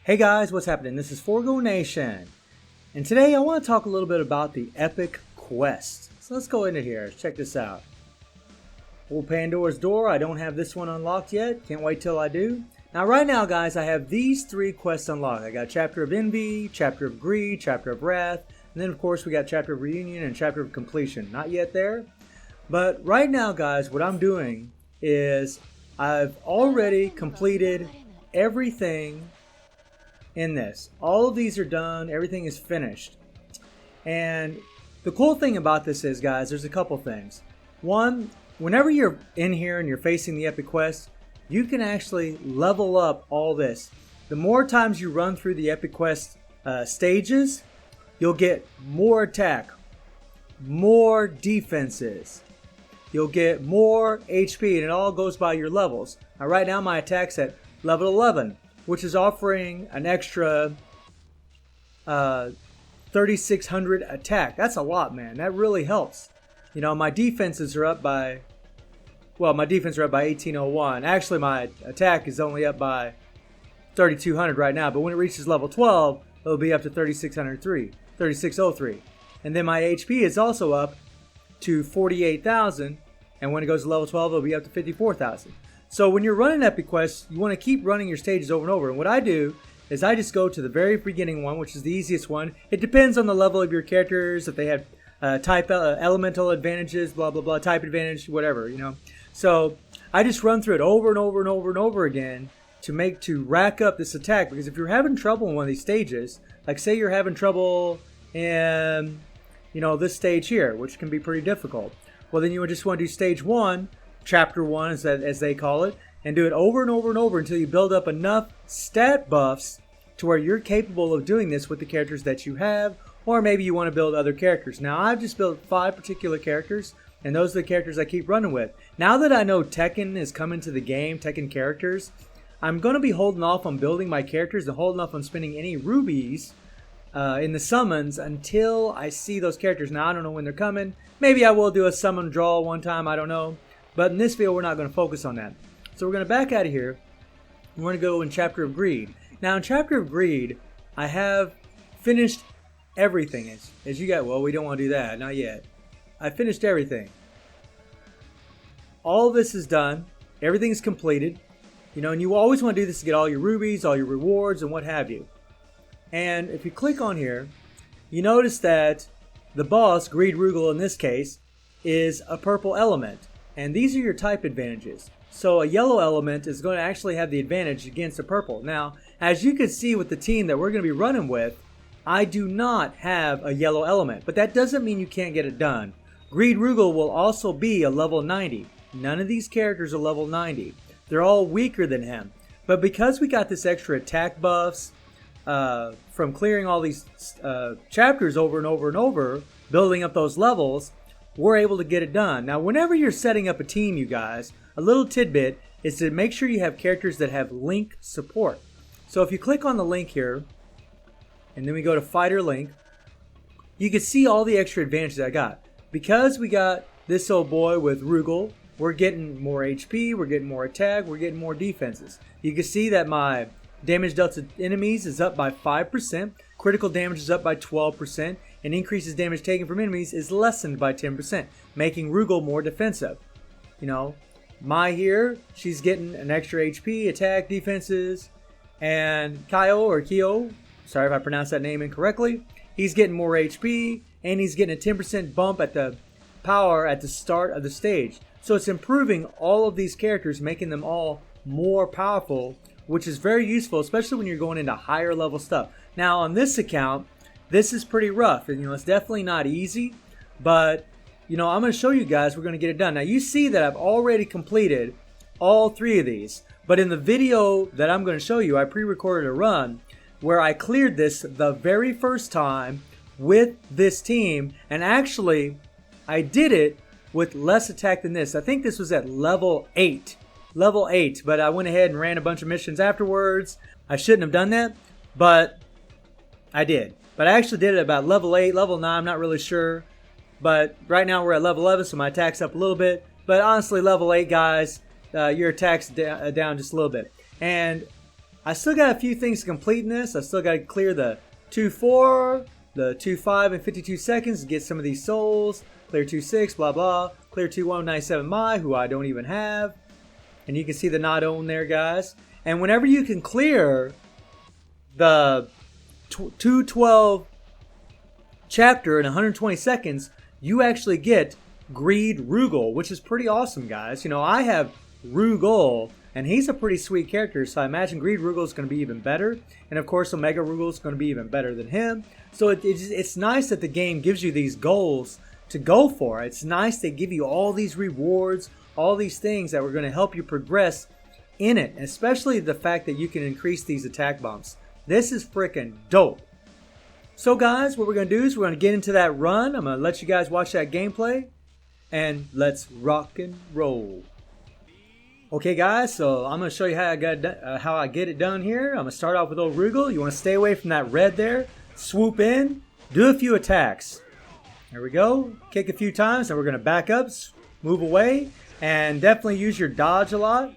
Hey guys, what's happening? This is Forgo Nation, and today I want to talk a little bit about the Epic Quest. So let's go into here. Check this out. Old Pandora's Door. I don't have this one unlocked yet. Can't wait till I do. Now right now, guys, I have these three quests unlocked. I got Chapter of Envy, Chapter of Greed, Chapter of Wrath, and then of course we got Chapter of Reunion and Chapter of Completion. Not yet there, but right now, guys, what I'm doing is I've already completed everything in this. All of these are done. Everything is finished. And the cool thing about this is, guys, there's a couple things. One, whenever you're in here and you're facing the Epic Quest, you can actually level up all this. The more times you run through the Epic Quest stages, you'll get more attack, more defenses, you'll get more HP, and it all goes by your levels. Now right now my attack's at level 11, which is offering an extra 3,600 attack. That's a lot, man. That really helps. You know, my defenses are up by, well, my defenses are up by 1801. Actually, my attack is only up by 3,200 right now, but when it reaches level 12, it'll be up to 3,603. And then my HP is also up to 48,000, and when it goes to level 12, it'll be up to 54,000. So when you're running Epic Quests, you want to keep running your stages over and over. And what I do is I just go to the very beginning one, which is the easiest one. It depends on the level of your characters, if they have type elemental advantages, blah, blah, blah, type advantage, whatever, you know. So I just run through it over and over and over and over again to rack up this attack. Because if you're having trouble in one of these stages, like say you're having trouble in, you know, this stage here, which can be pretty difficult. Well, then you would just want to do stage 1, Chapter 1 as they call it, and do it over and over and over until you build up enough stat buffs to where you're capable of doing this with the characters that you have, or maybe you want to build other characters. Now, I've just built 5 particular characters, and those are the characters I keep running with. Now that I know Tekken is coming to the game, Tekken characters, I'm going to be holding off on building my characters and holding off on spending any rubies in the summons until I see those characters. Now, I don't know when they're coming. Maybe I will do a summon draw one time, I don't know. But in this video, we're not going to focus on that. So we're going to back out of here. We're going to go in Chapter of Greed. Now in Chapter of Greed, I have finished everything. As you got, well, we don't want to do that, not yet. I finished everything. All this is done. Everything is completed. You know, and you always want to do this to get all your rubies, all your rewards, and what have you. And if you click on here, you notice that the boss, Greed Rugel in this case, is a purple element. And these are your type advantages. So a yellow element is going to actually have the advantage against a purple. Now, as you can see with the team that we're going to be running with, I do not have a yellow element. But that doesn't mean you can't get it done. Greed Rugel will also be a level 90. None of these characters are level 90. They're all weaker than him. But because we got this extra attack buffs from clearing all these chapters over and over and over, building up those levels, we're able to get it done. Now, whenever you're setting up a team, you guys, a little tidbit is to make sure you have characters that have link support. So if you click on the link here, and then we go to Fighter Link, you can see all the extra advantages I got. Because we got this old boy with Rugel, we're getting more HP, we're getting more attack, we're getting more defenses. You can see that my damage dealt to enemies is up by 5%, critical damage is up by 12%, and increases damage taken from enemies is lessened by 10%, making Rugel more defensive. You know, Mai here, she's getting an extra HP, attack, defenses, and Kyo, sorry if I pronounced that name incorrectly, he's getting more HP, and he's getting a 10% bump at the power at the start of the stage. So it's improving all of these characters, making them all more powerful, which is very useful, especially when you're going into higher level stuff. Now on this account, this is pretty rough, and you know, it's definitely not easy, but you know, I'm going to show you guys, we're going to get it done. Now you see that I've already completed all 3 of these, but in the video that I'm going to show you, I pre-recorded a run where I cleared this the very first time with this team, and actually I did it with less attack than this. I think this was at level 8, but I went ahead and ran a bunch of missions afterwards. I shouldn't have done that, but I did. But I actually did it about level 8, level 9, I'm not really sure. But right now we're at level 11, so my attack's up a little bit. But honestly, level 8, guys, your attack's down just a little bit. And I still got a few things to complete in this. I still got to clear the 2-4, the 2-5 in 52 seconds to get some of these souls. Clear 2-6, blah blah. Clear 2-197 Mai, who I don't even have. And you can see the not own there, guys. And whenever you can clear the 212 chapter in 120 seconds, you actually get Greed Rugel, which is pretty awesome, guys. You know, I have Rugel, and he's a pretty sweet character, so I imagine Greed Rugel is going to be even better. And of course, Omega Rugel is going to be even better than him. So it's nice that the game gives you these goals to go for. It's nice they give you all these rewards, all these things that were going to help you progress in it, especially the fact that you can increase these attack bumps. This is freaking dope. So guys, what we're going to do is we're going to get into that run. I'm going to let you guys watch that gameplay, and let's rock and roll. Okay guys, so I'm going to show you how I get it done here. I'm going to start off with old Rugel. You want to stay away from that red there. Swoop in, do a few attacks. There we go. Kick a few times, and we're going to back up, move away, and definitely use your dodge a lot.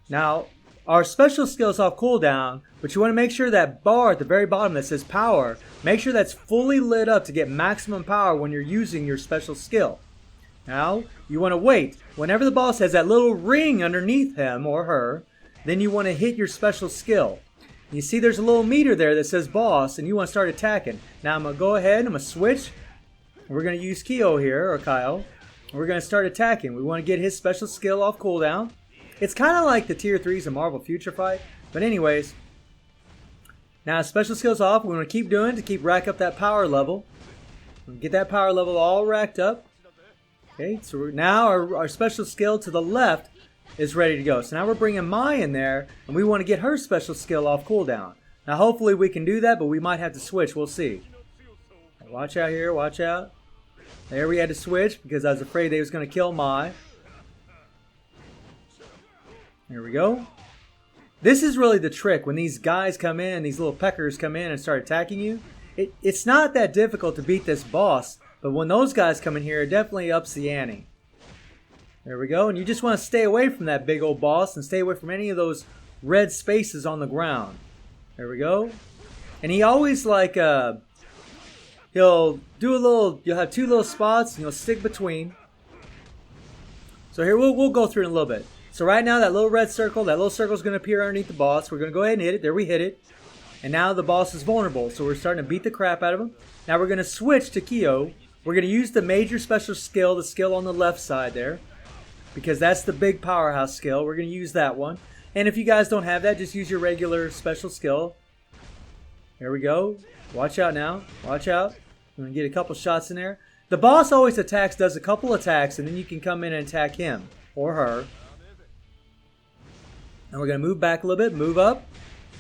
Now, our special skill is off cooldown, but you want to make sure that bar at the very bottom that says power, make sure that's fully lit up to get maximum power when you're using your special skill. Now, you want to wait. Whenever the boss has that little ring underneath him or her, then you want to hit your special skill. You see there's a little meter there that says boss, and you want to start attacking. Now I'm going to go ahead, I'm going to switch. We're going to use Kyo here, or Kyle. We're going to start attacking. We want to get his special skill off cooldown. It's kind of like the tier 3s in Marvel Future Fight. But anyways, now special skill's off. We're going to keep doing it to keep rack up that power level. Get that power level all racked up. Okay, so now our special skill to the left is ready to go. So now we're bringing Mai in there, and we want to get her special skill off cooldown. Now hopefully we can do that, but we might have to switch. We'll see. Watch out here, watch out. There we had to switch because I was afraid they was going to kill Mai. There we go. This is really the trick. When these guys come in, these little peckers come in and start attacking you, it's not that difficult to beat this boss. But when those guys come in here, it definitely ups the ante. There we go. And you just want to stay away from that big old boss and stay away from any of those red spaces on the ground. There we go. And he always like, he'll do a little, you'll have two little spots and you'll stick between. So here, we'll go through it in a little bit. So right now, that little red circle, that little circle is going to appear underneath the boss. We're going to go ahead and hit it. There we hit it. And now the boss is vulnerable. So we're starting to beat the crap out of him. Now we're going to switch to Kyo. We're going to use the major special skill, the skill on the left side there, because that's the big powerhouse skill. We're going to use that one. And if you guys don't have that, just use your regular special skill. There we go. Watch out now. Watch out. I'm going to get a couple shots in there. The boss always does a couple attacks, and then you can come in and attack him or her. And we're going to move back a little bit, move up.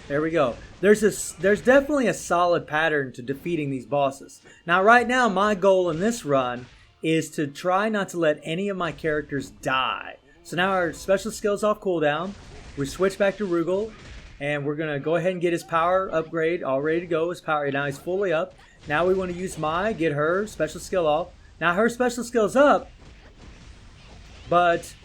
There we go. There's definitely a solid pattern to defeating these bosses. Now right now my goal in this run is to try not to let any of my characters die. So now our special skills off cooldown. We switch back to Rugel, and we're going to go ahead and get his power upgrade all ready to go. His power, now he's fully up. Now we want to use Mai, get her special skill off. Now her special skill's up, but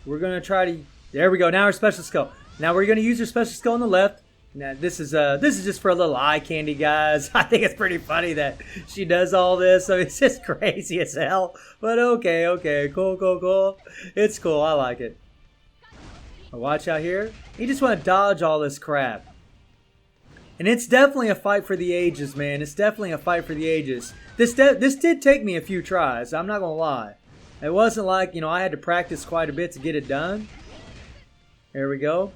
we're going to try to, there we go, now her special skill. Now we're going to use her special skill on the left. Now this is just for a little eye candy, guys. I think it's pretty funny that she does all this. I mean, it's just crazy as hell. But okay, cool. It's cool. I like it. But watch out here. You just want to dodge all this crap. And it's definitely a fight for the ages, man. It's definitely a fight for the ages. This did take me a few tries. I'm not gonna lie. It wasn't like, I had to practice quite a bit to get it done. There we go.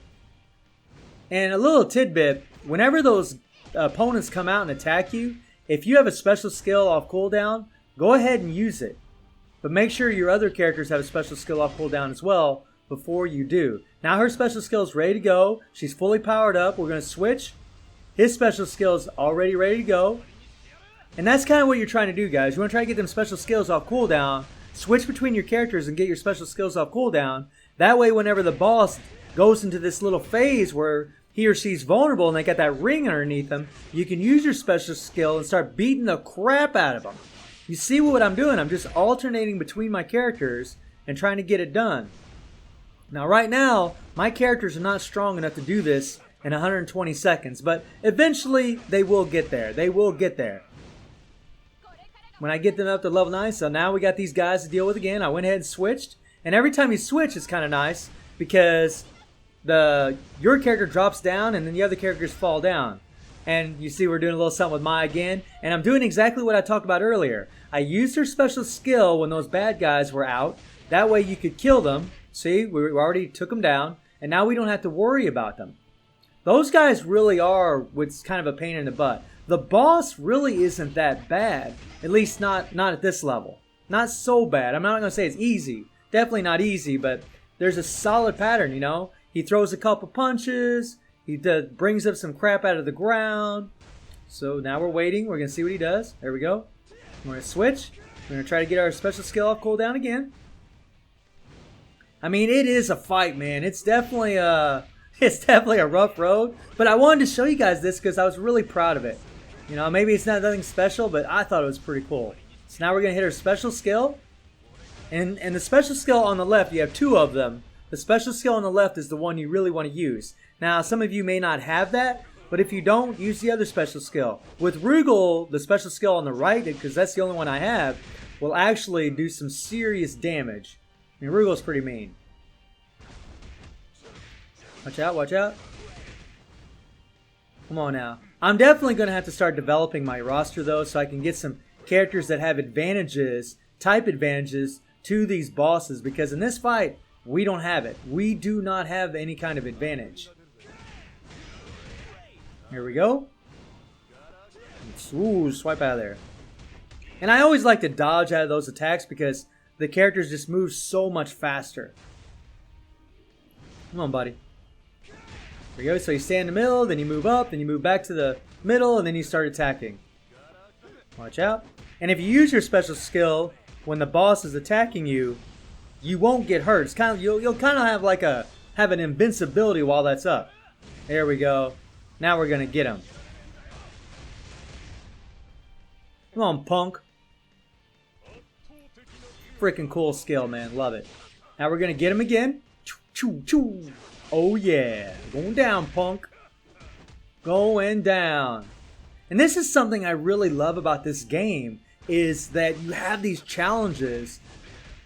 And a little tidbit, whenever those opponents come out and attack you, if you have a special skill off cooldown, go ahead and use it. But make sure your other characters have a special skill off cooldown as well before you do. Now her special skill is ready to go. She's fully powered up. We're going to switch. His special skill is already ready to go. And that's kind of what you're trying to do, guys. You want to try to get them special skills off cooldown. Switch between your characters and get your special skills off cooldown. That way, whenever the boss goes into this little phase where he or she's vulnerable and they got that ring underneath them, you can use your special skill and start beating the crap out of them. You see what I'm doing? I'm just alternating between my characters and trying to get it done. Now right now, my characters are not strong enough to do this in 120 seconds. But eventually, they will get there. They will get there. When I get them up to level 9, so now we got these guys to deal with again. I went ahead and switched. And every time you switch, it's kind of nice because your character drops down and then the other characters fall down. And you see we're doing a little something with Mai again. And I'm doing exactly what I talked about earlier. I used her special skill when those bad guys were out. That way you could kill them. See, we already took them down. And now we don't have to worry about them. Those guys really are what's kind of a pain in the butt. The boss really isn't that bad. At least not at this level. Not so bad. I'm not going to say it's easy. Definitely not easy, but there's a solid pattern, you know. He throws a couple punches. He brings up some crap out of the ground. So now we're waiting. We're going to see what he does. There we go. We're going to switch. We're going to try to get our special skill off cooldown again. I mean, it is a fight, man. It's definitely a rough road. But I wanted to show you guys this because I was really proud of it. You know, maybe it's not nothing special, but I thought it was pretty cool. So now we're going to hit our special skill. And the special skill on the left, you have two of them. The special skill on the left is the one you really want to use. Now, some of you may not have that, but if you don't, use the other special skill. With Rugel, the special skill on the right, because that's the only one I have, will actually do some serious damage. I mean, Rugel's pretty mean. Watch out, watch out. Come on now. I'm definitely going to have to start developing my roster, though, so I can get some characters that have advantages, type advantages, to these bosses. Because in this fight, we don't have it. We do not have any kind of advantage. Here we go. Ooh, swipe out of there. And I always like to dodge out of those attacks because the characters just move so much faster. Come on, buddy. There you go. So you stay in the middle, then you move up, then you move back to the middle, and then you start attacking. Watch out. And if you use your special skill when the boss is attacking you, you won't get hurt. It's kind of you'll kind of have an invincibility while that's up. There we go. Now we're gonna get him. Come on, punk. Freaking cool skill, man. Love it. Now we're gonna get him again. Choo, choo, choo. Oh yeah. Going down, punk. Going down. And this is something I really love about this game, is that you have these challenges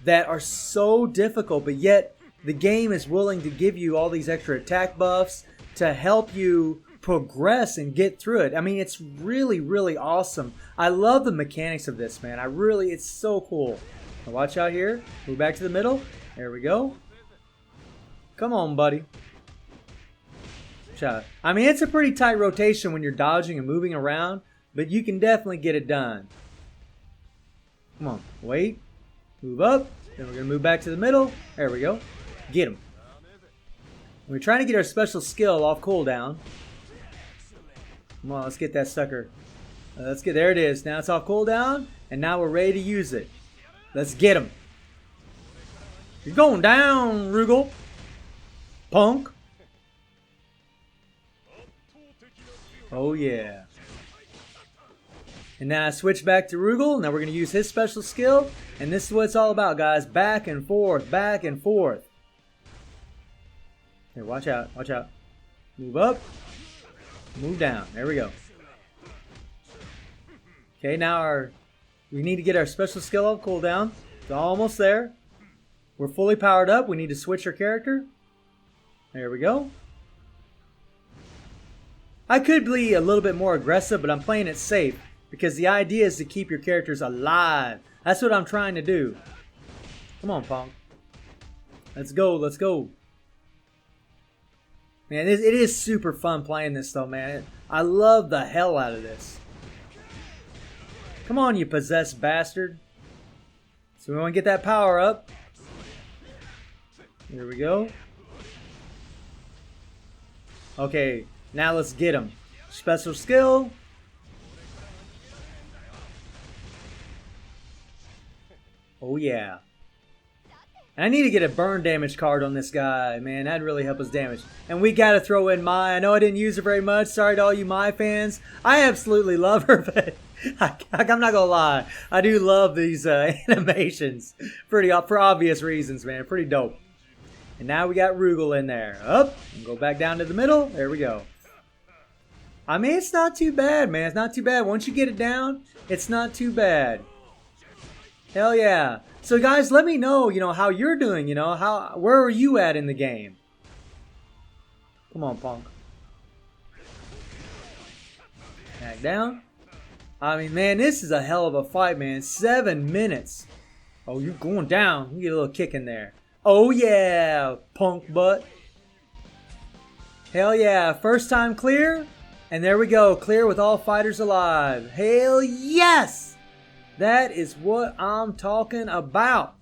that are so difficult, but yet the game is willing to give you all these extra attack buffs to help you progress and get through it. I mean, it's really, really awesome. I love the mechanics of this, man. It's so cool. Now watch out here. Move back to the middle. There we go. Come on, buddy. Watch out. I mean, it's a pretty tight rotation when you're dodging and moving around, but you can definitely get it done. Come on. Wait. Move up. Then we're going to move back to the middle. There we go. Get him. We're trying to get our special skill off cooldown. Come on, let's get that sucker. There it is. Now it's off cooldown, and now we're ready to use it. Let's get him. You're going down, Rugel. Punk. Oh, yeah. And now I switch back to Rugel. Now we're going to use his special skill. And this is what it's all about, guys. Back and forth, back and forth. Here, watch out, watch out. Move up. Move down. There we go. Okay, now we need to get our special skill off cooldown. It's almost there. We're fully powered up. We need to switch our character. There we go. I could be a little bit more aggressive, but I'm playing it safe because the idea is to keep your characters alive. That's what I'm trying to do. Come on, punk. Let's go, let's go. Man, it is super fun playing this though, man. I love the hell out of this. Come on, you possessed bastard. So we want to get that power up. Here we go. Okay, now let's get him. Special skill. Oh yeah. And I need to get a burn damage card on this guy, man. That'd really help us damage. And we gotta throw in Mai. I know I didn't use her very much. Sorry to all you Mai fans. I absolutely love her, but I'm not gonna lie. I do love these animations. For obvious reasons, man. Pretty dope. And now we got Rugel in there. Up. And go back down to the middle. There we go. I mean, it's not too bad, man. It's not too bad. Once you get it down, it's not too bad. Hell yeah. So guys, let me know, how you're doing, where are you at in the game? Come on, punk. Back down. I mean, man, this is a hell of a fight, man. 7 minutes. Oh, you're going down. You get a little kick in there. Oh, yeah, punk butt. Hell yeah. First time clear. And there we go. Clear with all fighters alive. Hell yes. That is what I'm talking about.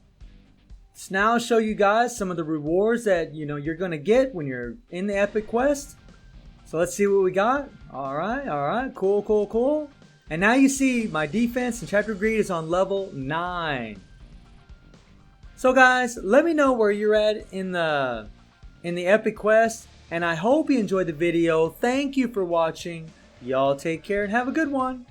So now I'll show you guys some of the rewards that, you're going to get when you're in the Epic Quest. So let's see what we got. All right. Cool. And now you see my defense in Chapter Greed is on level 9. So guys, let me know where you're at in the Epic Quest. And I hope you enjoyed the video. Thank you for watching. Y'all take care and have a good one.